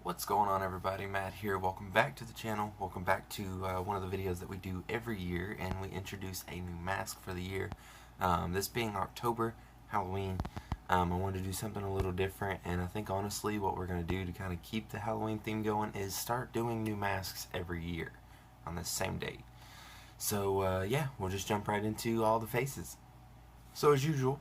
What's going on, everybody? Matt here. Welcome back to the channel. Welcome back to one of the videos that we do every year, and we introduce a new mask for the year. This being October, Halloween, I wanted to do something a little different, and I think honestly what we're going to do to kind of keep the Halloween theme going is start doing new masks every year on the same date. So yeah, we'll just jump right into all the faces. So as usual,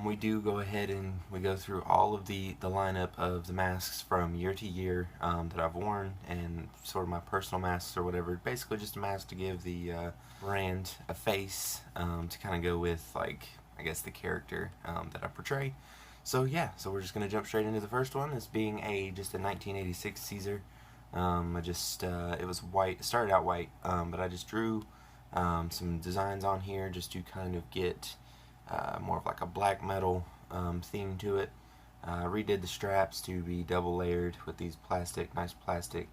we do go ahead and we go through all of the lineup of the masks from year to year that I've worn, and sort of my personal masks or whatever. Basically just a mask to give the brand a face, to kind of go with, like, I guess, the character that I portray. So yeah, so we're just going to jump straight into the first one, as being just a 1986 Caesar. It was white, it started out white, but I just drew some designs on here just to kind of get more of like a black metal theme to it. Redid the straps to be double layered with these nice plastic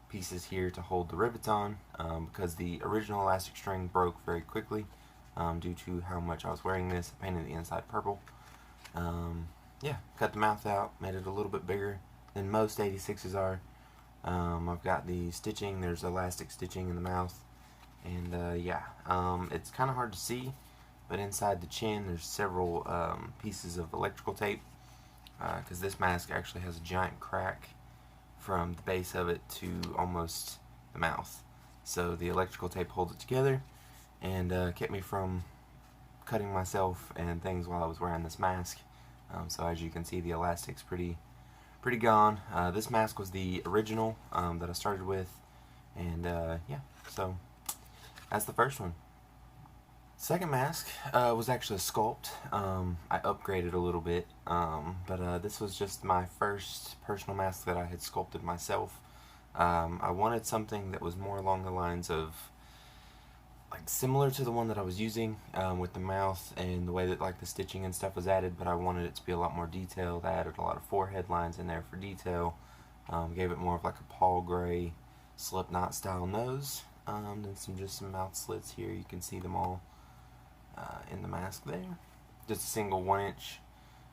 pieces here to hold the rivets on, because the original elastic string broke very quickly due to how much I was wearing this. I painted the inside purple. Yeah, cut the mouth out, made it a little bit bigger than most 86s are. I've got the stitching, there's elastic stitching in the mouth, and yeah, it's kind of hard to see, but inside the chin there's several pieces of electrical tape, because this mask actually has a giant crack from the base of it to almost the mouth. So the electrical tape holds it together and kept me from cutting myself and things while I was wearing this mask. So as you can see, the elastic's pretty gone. This mask was the original that I started with, and yeah, so that's the first one. Second mask was actually a sculpt. I upgraded a little bit, but this was just my first personal mask that I had sculpted myself. I wanted something that was more along the lines of, like, similar to the one that I was using, with the mouth and the way that, like, the stitching and stuff was added, but I wanted it to be a lot more detailed. I added a lot of forehead lines in there for detail, gave it more of like a Paul Gray Slipknot style nose, and just some mouth slits here. You can see them all in the mask there. Just a single 1-inch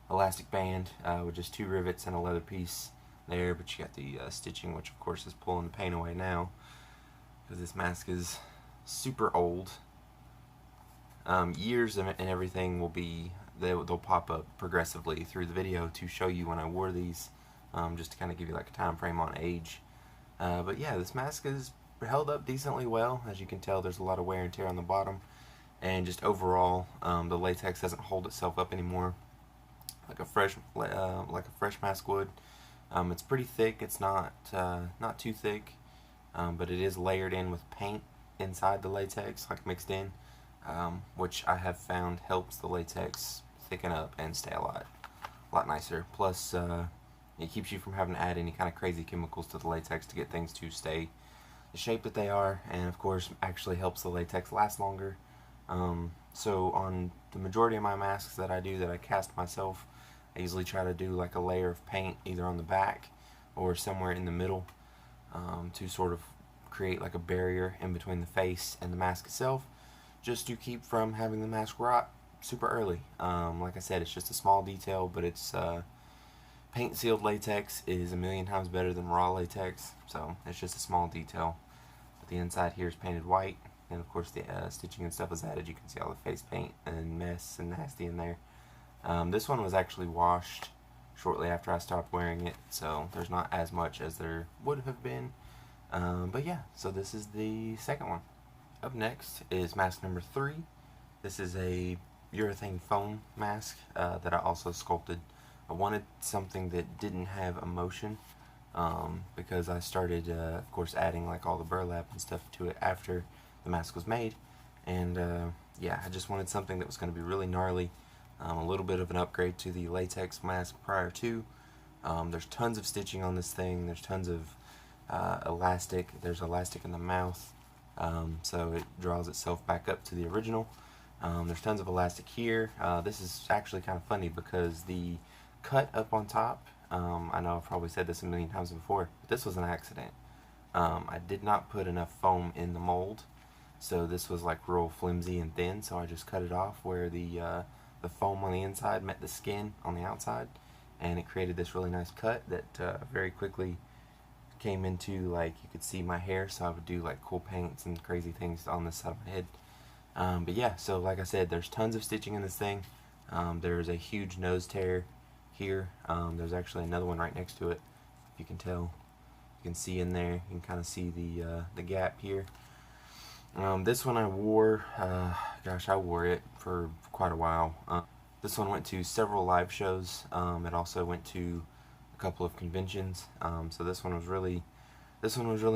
elastic band with just 2 rivets and a leather piece there, but you got the stitching, which of course is pulling the paint away now, because this mask is super old. Years and everything will be, they'll pop up progressively through the video to show you when I wore these, just to kind of give you like a time frame on age. But yeah, this mask is held up decently well. As you can tell, there's a lot of wear and tear on the bottom, and just overall, the latex doesn't hold itself up anymore like a fresh mask would. It's pretty thick. It's not too thick, but it is layered in with paint inside the latex, like mixed in, which I have found helps the latex thicken up and stay a lot nicer. Plus, it keeps you from having to add any kind of crazy chemicals to the latex to get things to stay the shape that they are, and of course actually helps the latex last longer. So on the majority of my masks that I cast myself, I usually try to do like a layer of paint either on the back or somewhere in the middle, to sort of create like a barrier in between the face and the mask itself, just to keep from having the mask rot super early. Like I said, it's just a small detail, but it's paint sealed latex is a million times better than raw latex, so it's just a small detail. But the inside here is painted white, and of course the stitching and stuff is added. You can see all the face paint and mess and nasty in there. This one was actually washed shortly after I stopped wearing it, so there's not as much as there would have been. But yeah, so this is the second one. Up next is mask number 3. This is a urethane foam mask that I also sculpted. I wanted something that didn't have emotion, because I started, of course, adding like all the burlap and stuff to it after the mask was made, and yeah, I just wanted something that was going to be really gnarly, a little bit of an upgrade to the latex mask prior to. There's tons of stitching on this thing. There's tons of elastic. There's elastic in the mouth, so it draws itself back up to the original. There's tons of elastic here. This is actually kind of funny because the cut up on top, I know I've probably said this a million times before, but this was an accident. I did not put enough foam in the mold, so this was like real flimsy and thin, so I just cut it off where the foam on the inside met the skin on the outside, and it created this really nice cut that very quickly came into, like, you could see my hair, so I would do like cool paints and crazy things on this side of my head. But yeah, so like I said, there's tons of stitching in this thing. There's a huge nose tear here. There's actually another one right next to it, if you can tell. You can see in there, you can kind of see the gap here. This one I wore, gosh, I wore it for quite a while. This one went to several live shows. It also went to a couple of conventions. So this one was really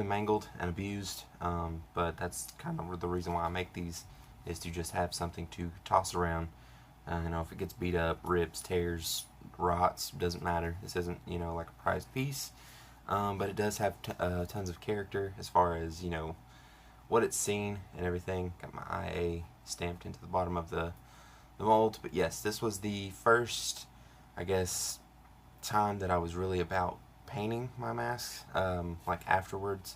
mangled and abused. But that's kind of the reason why I make these, is to just have something to toss around. You know, if it gets beat up, rips, tears, rots, doesn't matter. This isn't, you know, like a prized piece. But it does have tons of character as far as, you know, what it's seen and everything. Got my IA stamped into the bottom of the mold. But yes, this was the first, I guess, time that I was really about painting my masks. Like afterwards,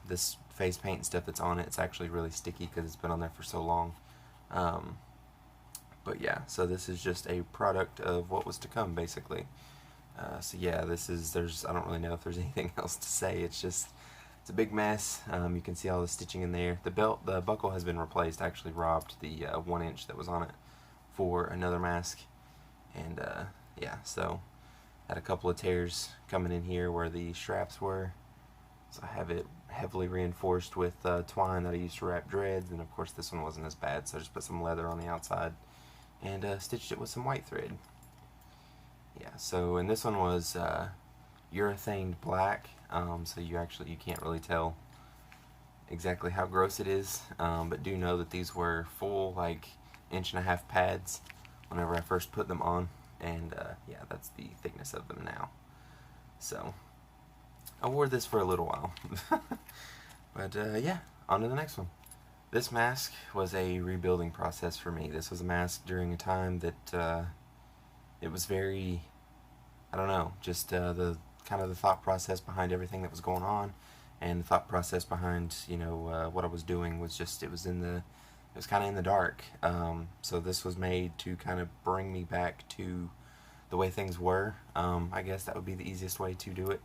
this face paint and stuff that's on it, it's actually really sticky because it's been on there for so long. But yeah, so this is just a product of what was to come, basically. So yeah, I don't really know if there's anything else to say. It's a big mess. You can see all the stitching in there. The buckle has been replaced. I actually robbed the 1 inch that was on it for another mask. And yeah, so had a couple of tears coming in here where the straps were. So I have it heavily reinforced with twine that I used to wrap dreads, and of course this one wasn't as bad, so I just put some leather on the outside and stitched it with some white thread. Yeah, so, and this one was urethane black, so you can't really tell exactly how gross it is, but do know that these were full, like, 1.5 inch pads whenever I first put them on, and yeah, that's the thickness of them now. So I wore this for a little while. But yeah, on to the next one. This mask was a rebuilding process for me. This was a mask during a time that it was very, I don't know, just the kind of the thought process behind everything that was going on, and the thought process behind, you know, what I was doing was just, it was kind of in the dark. So this was made to kind of bring me back to the way things were. I guess that would be the easiest way to do it.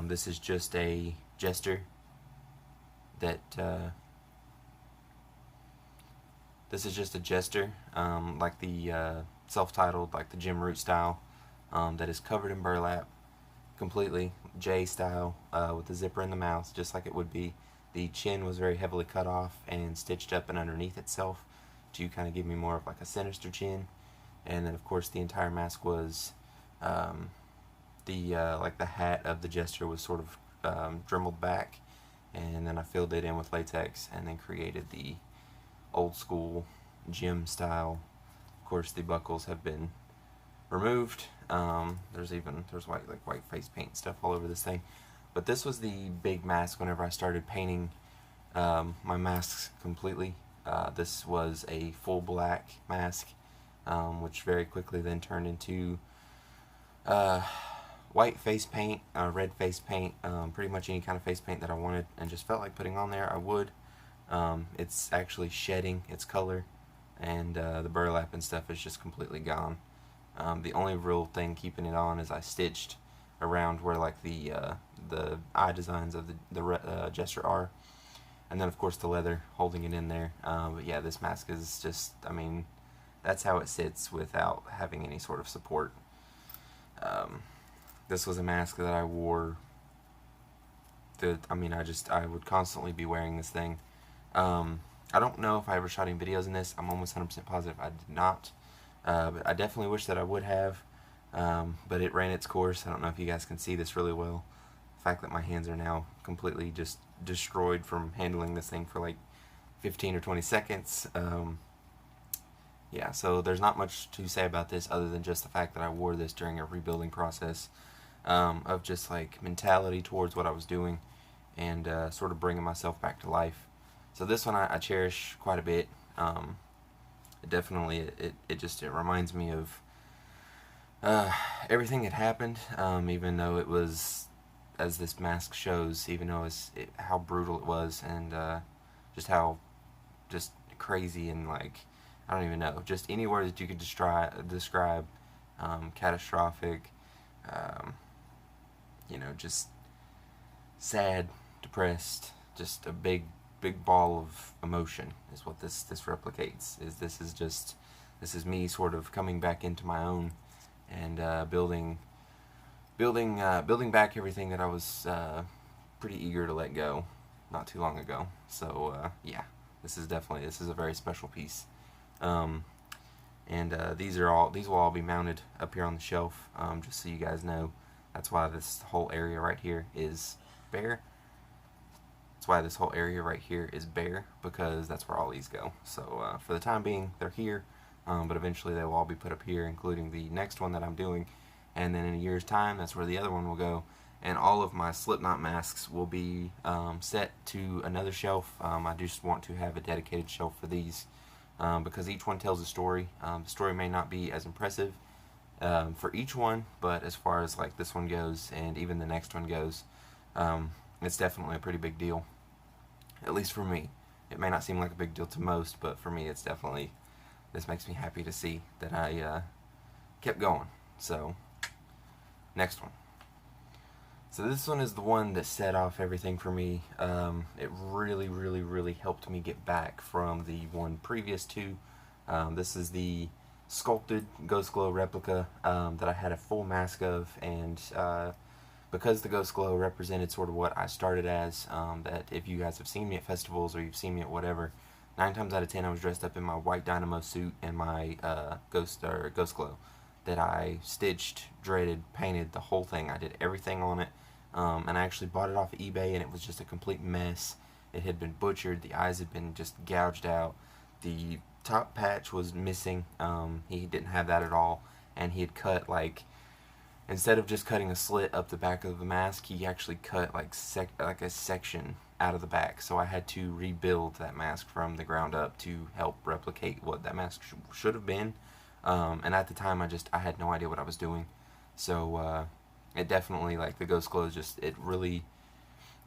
This is just a jester that like the self-titled, like the Jim Root style, that is covered in burlap completely, J style, with the zipper in the mouth, just like it would be. The chin was very heavily cut off and stitched up and underneath itself to kind of give me more of like a sinister chin. And then of course the entire mask was like the hat of the jester was sort of dremeled back, and then I filled it in with latex and then created the old school Jim style. Of course the buckles have been removed. There's white face paint stuff all over this thing. But this was the big mask whenever I started painting my masks completely. This was a full black mask, which very quickly then turned into white face paint, red face paint, pretty much any kind of face paint that I wanted and just felt like putting on there, I would. It's actually shedding its color, and the burlap and stuff is just completely gone. The only real thing keeping it on is I stitched around where like the eye designs of the jester are, and then of course the leather holding it in there. But yeah, this mask is just, I mean, that's how it sits without having any sort of support. This was a mask that I wore. I would constantly be wearing this thing. I don't know if I ever shot any videos in this. I'm almost 100% positive I did not. But I definitely wish that I would have. But it ran its course. I don't know if you guys can see this really well. The fact that my hands are now completely just destroyed from handling this thing for like 15 or 20 seconds. Yeah, so there's not much to say about this other than just the fact that I wore this during a rebuilding process, of just like mentality towards what I was doing, and sort of bringing myself back to life. So this one I cherish quite a bit. It definitely, it reminds me of everything that happened, even though it was, as this mask shows, even though how brutal it was, and just how crazy, and like, I don't even know, just any word that you could describe catastrophic, you know, just sad, depressed, just a big ball of emotion is what this replicates. This is me sort of coming back into my own and building back everything that I was pretty eager to let go not too long ago. So yeah, this is a very special piece. These will all be mounted up here on the shelf, just so you guys know. That's why this whole area right here is bare. That's why this whole area right here is bare, because that's where all these go. So for the time being, they're here, but eventually they will all be put up here, including the next one that I'm doing. And then in a year's time, that's where the other one will go. And all of my Slipknot masks will be set to another shelf. I just want to have a dedicated shelf for these, because each one tells a story. The story may not be as impressive for each one, but as far as like this one goes, and even the next one goes, it's definitely a pretty big deal. At least for me. It may not seem like a big deal to most, but for me, it's definitely, this makes me happy to see that I kept going. So, next one. So this one is the one that set off everything for me. It really helped me get back from the one previous to. This is the sculpted Ghost Glow replica that I had a full mask of, and because the Ghost Glow represented sort of what I started as, that if you guys have seen me at festivals or you've seen me at whatever, 9 times out of 10 I was dressed up in my white Dynamo suit and my Ghost Glow that I stitched, dreaded, painted, the whole thing. I did everything on it, and I actually bought it off of eBay, and it was just a complete mess. It had been butchered, the eyes had been just gouged out, the top patch was missing, he didn't have that at all, and he had cut, like, instead of just cutting a slit up the back of the mask, he actually cut like a section out of the back. So I had to rebuild that mask from the ground up to help replicate what that mask should have been. And at the time, I had no idea what I was doing. So it definitely, like, the Ghost Glow just, it really,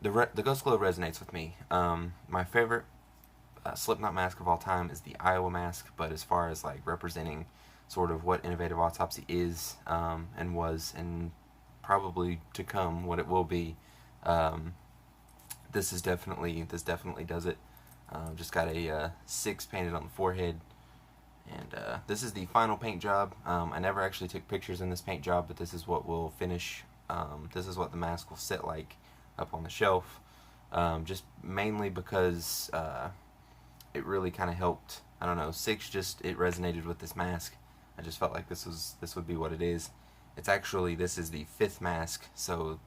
the Ghost Glow resonates with me. My favorite Slipknot mask of all time is the Iowa mask, but as far as like representing sort of what Innovative Autopsy is, and was, and probably to come what it will be, this definitely does it. Just got a 6 painted on the forehead, and this is the final paint job. I never actually took pictures in this paint job, but this is what will finish. This is what the mask will sit like up on the shelf, just mainly because it really kind of helped. I don't know, 6 just, it resonated with this mask. I just felt like this would be what it is. It's actually, this is the 5th mask, so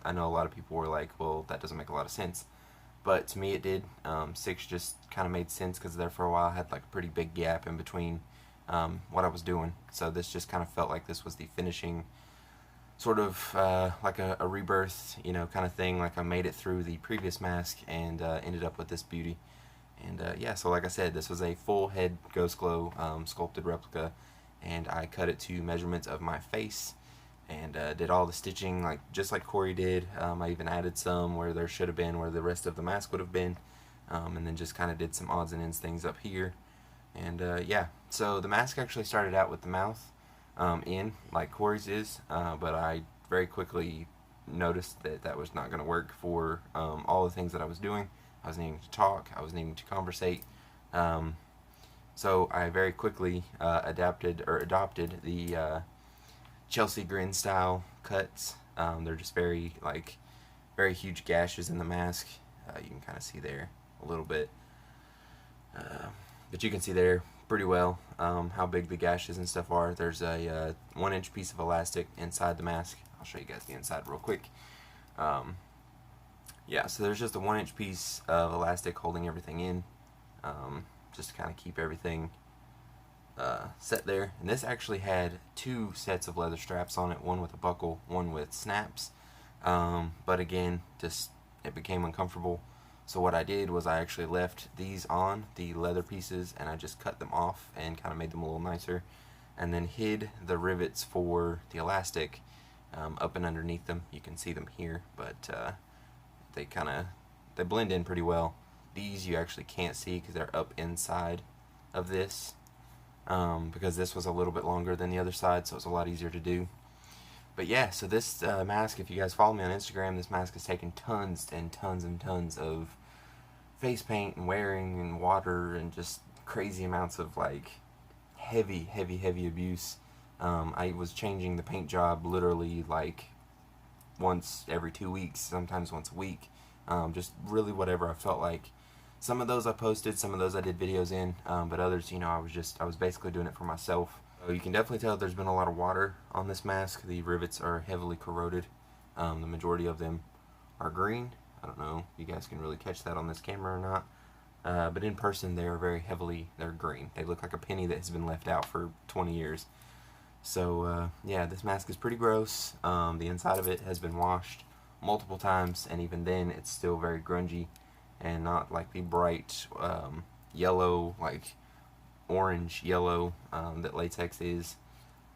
I know a lot of people were like, well, that doesn't make a lot of sense. But to me it did. 6 just kind of made sense because there for a while I had like a pretty big gap in between what I was doing. So this just kind of felt like this was the finishing, sort of like a rebirth, you know, kind of thing. Like I made it through the previous mask and ended up with this beauty. And yeah, so like I said, this was a full head Ghost Glow sculpted replica, and I cut it to measurements of my face, and did all the stitching like just like Corey did. I even added some where there should have been, where the rest of the mask would have been, and then just kind of did some odds and ends things up here. And yeah, so the mask actually started out with the mouth in, like Corey's is, but I very quickly noticed that that was not going to work for all the things that I was doing. I was needing to talk, I was needing to conversate, so I very quickly adopted the Chelsea Grin style cuts. They're just very huge gashes in the mask. You can kind of see there a little bit, but you can see there pretty well how big the gashes and stuff are. There's a 1-inch piece of elastic inside the mask. I'll show you guys the inside real quick. Yeah, so there's just a 1-inch piece of elastic holding everything in, just to kind of keep everything set there. And this actually had 2 sets of leather straps on it, one with a buckle, one with snaps. But again, just it became uncomfortable. So what I did was I actually left these on, the leather pieces, and I just cut them off and kind of made them a little nicer, and then hid the rivets for the elastic up and underneath them. You can see them here, but they blend in pretty well. These you actually can't see because they're up inside of this. because this was a little bit longer than the other side, so it's a lot easier to do. But yeah, so this mask, if you guys follow me on Instagram, this mask has taken tons and tons and tons of face paint and wearing and water and just crazy amounts of like heavy abuse. I was changing the paint job literally like once every 2 weeks, sometimes once a week. Just really whatever I felt like. Some of those I posted, some of those I did videos in, but others, you know, I was basically doing it for myself. So you can definitely tell there's been a lot of water on this mask. The rivets are heavily corroded. The majority of them are green. I don't know if you guys can really catch that on this camera or not. But in person, they're green. They look like a penny that has been left out for 20 years. So, yeah, this mask is pretty gross. The inside of it has been washed multiple times, and even then, it's still very grungy and not like the bright yellow, like orange yellow that latex is.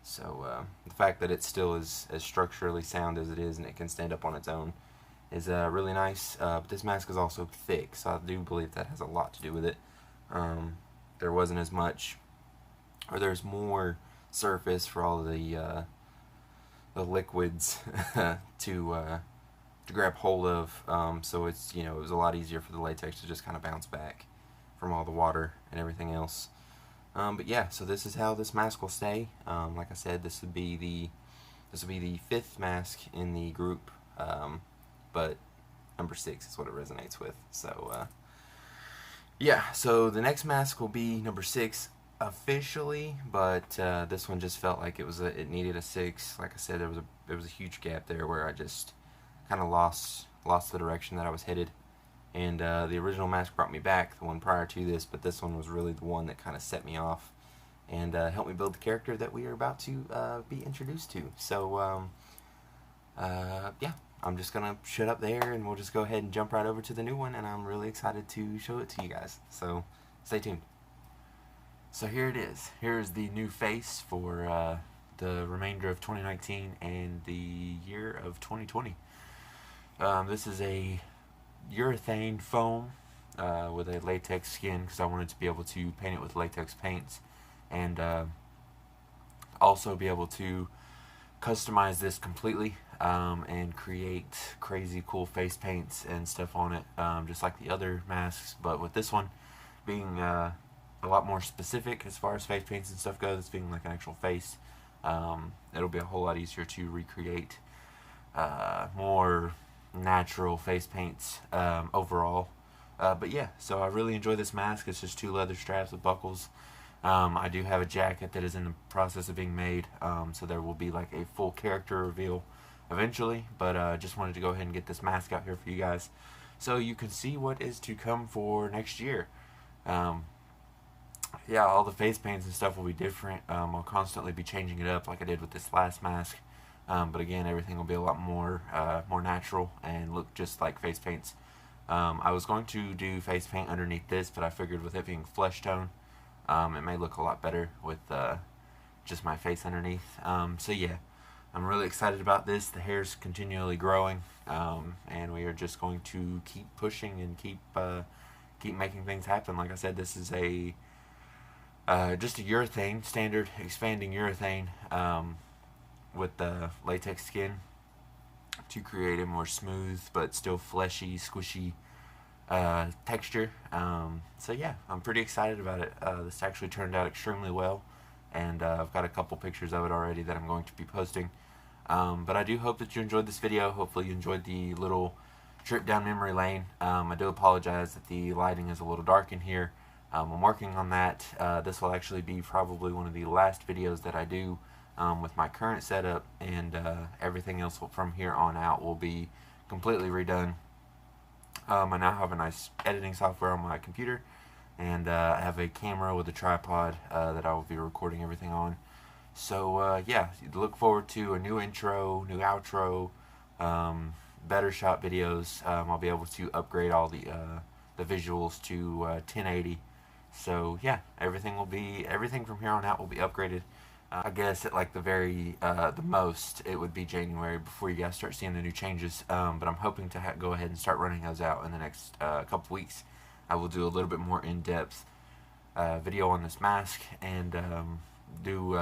So, the fact that it still is as structurally sound as it is and it can stand up on its own is really nice. But this mask is also thick, so I do believe that has a lot to do with it. There wasn't as much, or there's more surface for all of the liquids to grab hold of, so it's, you know, it was a lot easier for the latex to just kind of bounce back from all the water and everything else. But yeah, so this is how this mask will stay. Like I said, this would be the 5th mask in the group, but number 6 is what it resonates with. So yeah, so the next mask will be number 6 officially, but this one just felt like it needed a 6. Like I said, there was a huge gap there where I just kind of lost the direction that I was headed. And the original mask brought me back, the one prior to this, but this one was really the one that kind of set me off and helped me build the character that we are about to be introduced to. So yeah, I'm just gonna shut up there and we'll just go ahead and jump right over to the new one, and I'm really excited to show it to you guys, so stay tuned. So here it is. Here's the new face for the remainder of 2019 and the year of 2020. This is a urethane foam with a latex skin, because I wanted to be able to paint it with latex paints and also be able to customize this completely and create crazy cool face paints and stuff on it, just like the other masks, but with this one being a lot more specific as far as face paints and stuff goes, being like an actual face. It'll be a whole lot easier to recreate more natural face paints overall. But yeah, so I really enjoy this mask. It's just 2 leather straps with buckles. I do have a jacket that is in the process of being made, so there will be like a full character reveal eventually, but just wanted to go ahead and get this mask out here for you guys so you can see what is to come for next year. Yeah, all the face paints and stuff will be different. I'll constantly be changing it up like I did with this last mask, but again, everything will be a lot more natural and look just like face paints. I was going to do face paint underneath this, but I figured with it being flesh tone, it may look a lot better with just my face underneath. So yeah, I'm really excited about this. The hair's continually growing, and we are just going to keep pushing and keep making things happen. Like I said, this is just a urethane, standard expanding urethane, with the latex skin to create a more smooth but still fleshy, squishy texture. So yeah, I'm pretty excited about it. This actually turned out extremely well, and I've got a couple pictures of it already that I'm going to be posting. But I do hope that you enjoyed this video. Hopefully you enjoyed the little trip down memory lane. I do apologize that the lighting is a little dark in here. I'm working on that. This will actually be probably one of the last videos that I do with my current setup, and everything else from here on out will be completely redone. I now have a nice editing software on my computer, and I have a camera with a tripod that I will be recording everything on. So yeah, look forward to a new intro, new outro, better shot videos. I'll be able to upgrade all the visuals to 1080. So yeah, everything from here on out will be upgraded. I guess at like the most, it would be January before you guys start seeing the new changes. But I'm hoping to go ahead and start running those out in the next couple weeks. I will do a little bit more in-depth video on this mask and do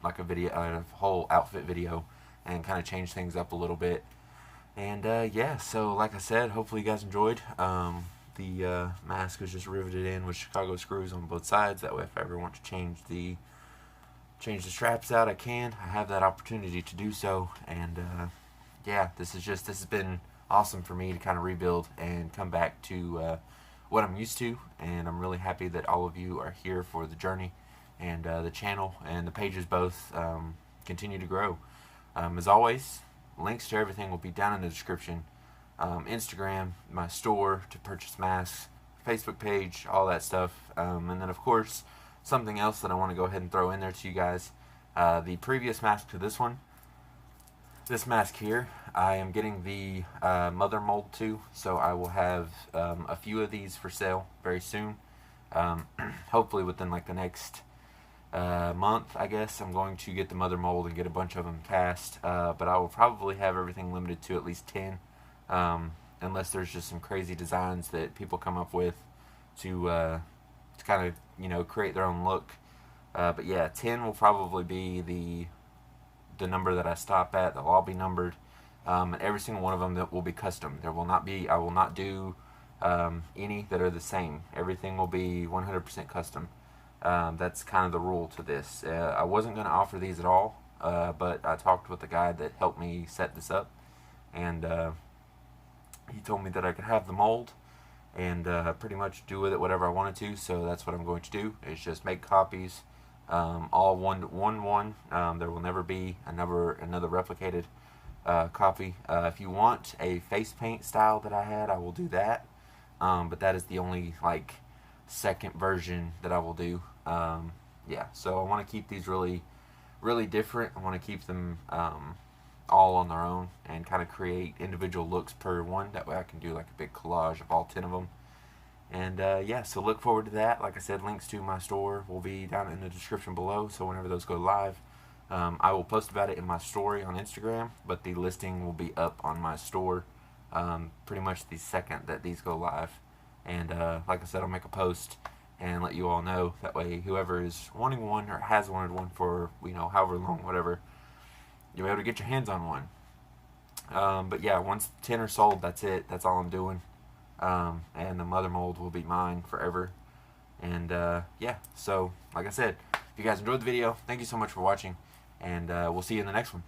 like a whole outfit video and kind of change things up a little bit. And yeah, so like I said, hopefully you guys enjoyed. The mask was just riveted in with Chicago screws on both sides. That way, if I ever want to change the straps out, I can. I have that opportunity to do so. And yeah, this has been awesome for me to kind of rebuild and come back to what I'm used to. And I'm really happy that all of you are here for the journey, and the channel and the pages both continue to grow. As always, links to everything will be down in the description. Instagram, my store to purchase masks, Facebook page, all that stuff. And then of course, something else that I want to go ahead and throw in there to you guys. The previous mask to this one, this mask here, I am getting the mother mold to, so I will have a few of these for sale very soon. Hopefully within like the next month, I guess. I'm going to get the mother mold and get a bunch of them cast, but I will probably have everything limited to at least 10, unless there's just some crazy designs that people come up with to kind of, you know, create their own look. But yeah, 10 will probably be the number that I stop at. They'll all be numbered, and every single one of them that will be custom. There will not be, I will not do any that are the same. Everything will be 100% custom. That's kind of the rule to this. I wasn't going to offer these at all, but I talked with the guy that helped me set this up, and he told me that I could have the mold and pretty much do with it whatever I wanted to. So that's what I'm going to do, is just make copies, all one. There will never be another replicated copy. If you want a face paint style that I had, I will do that, but that is the only like second version that I will do. Yeah, so I want to keep these really different. I want to keep them all on their own and kind of create individual looks per one. That way I can do like a big collage of all 10 of them. And yeah, so look forward to that. Like I said, links to my store will be down in the description below, so whenever those go live, I will post about it in my story on Instagram, but the listing will be up on my store pretty much the second that these go live. And like I said, I'll make a post and let you all know. That way, whoever is wanting one or has wanted one for, you know, however long, whatever, you'll be able to get your hands on one. But yeah, once 10 are sold, that's it. That's all I'm doing. And the mother mold will be mine forever. And yeah, so like I said, if you guys enjoyed the video, thank you so much for watching, and we'll see you in the next one.